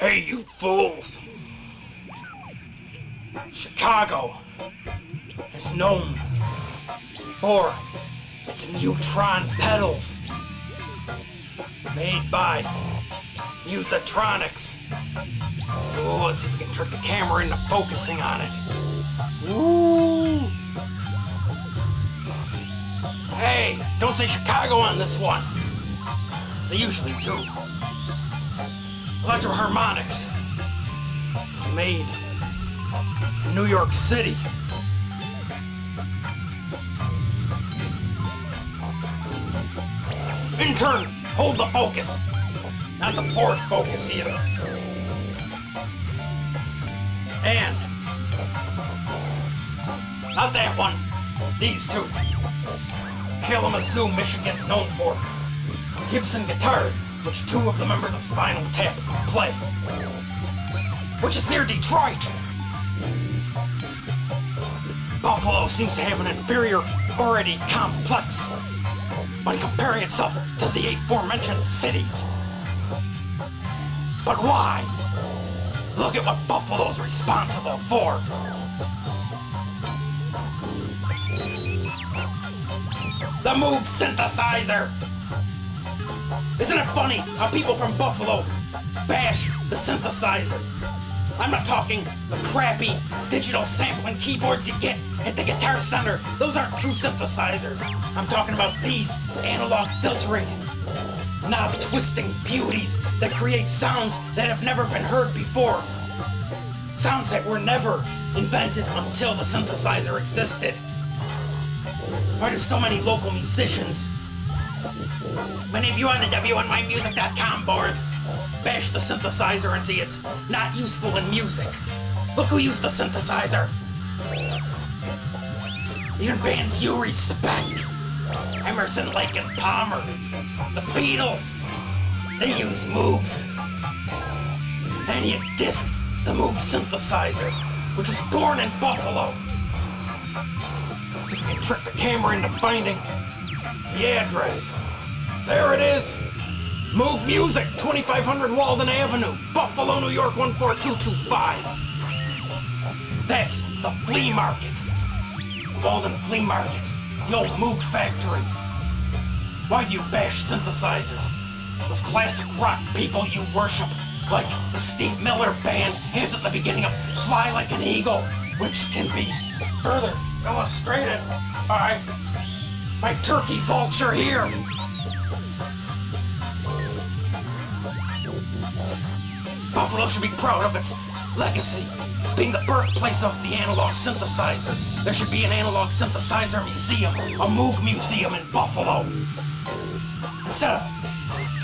Hey, you fools! Chicago is known for its neutron pedals made by Musitronics. Oh, let's see if we can trick the camera into focusing on it. Woo! Hey, don't say Chicago on this one. They usually do. Electro-harmonics made in New York City. Intern, hold the focus. Not the forward focus either. And not that one. These two. Kalamazoo, Michigan's known for Gibson guitars, which two of the members of Spinal Tap play, which is near Detroit. Buffalo seems to have an inferiority complex when comparing itself to the aforementioned cities. But why? Look at what Buffalo's responsible for. The Moog synthesizer! Isn't it funny how people from Buffalo bash the synthesizer? I'm not talking the crappy digital sampling keyboards you get at the Guitar Center. Those aren't true synthesizers. I'm talking about these analog filtering, knob twisting beauties that create sounds that have never been heard before. Sounds that were never invented until the synthesizer existed. Why do so many local musicians, many of you on the WNYmusic.com board, bash the synthesizer and say it's not useful in music? Look who used the synthesizer. Even bands you respect. Emerson, Lake and Palmer, the Beatles, they used Moogs. And you diss the Moog synthesizer, which was born in Buffalo. So if you can trick the camera into finding the address. There it is. Moog Music, 2500 Walden Avenue, Buffalo, New York, 14225. That's the flea market. Walden Flea Market, the old Moog factory. Why do you bash synthesizers? Those classic rock people you worship, like the Steve Miller Band has at the beginning of Fly Like an Eagle, which can be further illustrated by my turkey vulture here. Buffalo should be proud of its legacy as being the birthplace of the analog synthesizer. There should be an analog synthesizer museum, a Moog museum in Buffalo. Instead of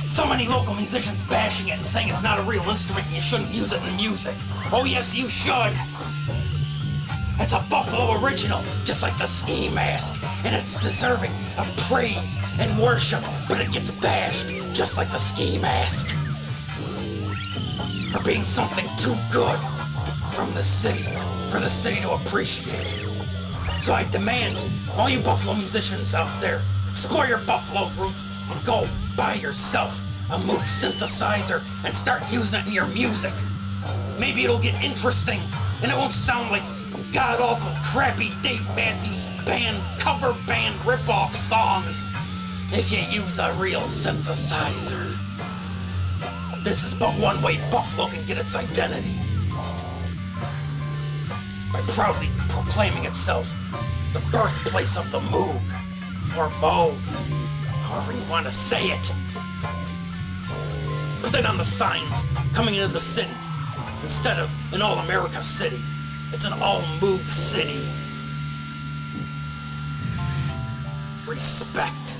so many local musicians bashing it and saying it's not a real instrument and you shouldn't use it in music. Oh yes, you should. It's a Buffalo original, just like the ski mask, and it's deserving of praise and worship, but it gets bashed, just like the ski mask, for being something too good from the city, for the city to appreciate. So I demand all you Buffalo musicians out there, explore your Buffalo roots and go buy yourself a Moog synthesizer and start using it in your music. Maybe it'll get interesting and it won't sound like god-awful, crappy Dave Matthews Band cover band rip-off songs if you use a real synthesizer. This is but one way Buffalo can get its identity. By proudly proclaiming itself the birthplace of the Moog, or Moog, however you want to say it. Put that on the signs coming into the city. Instead of an all-America city, it's an all-Moog city. Respect.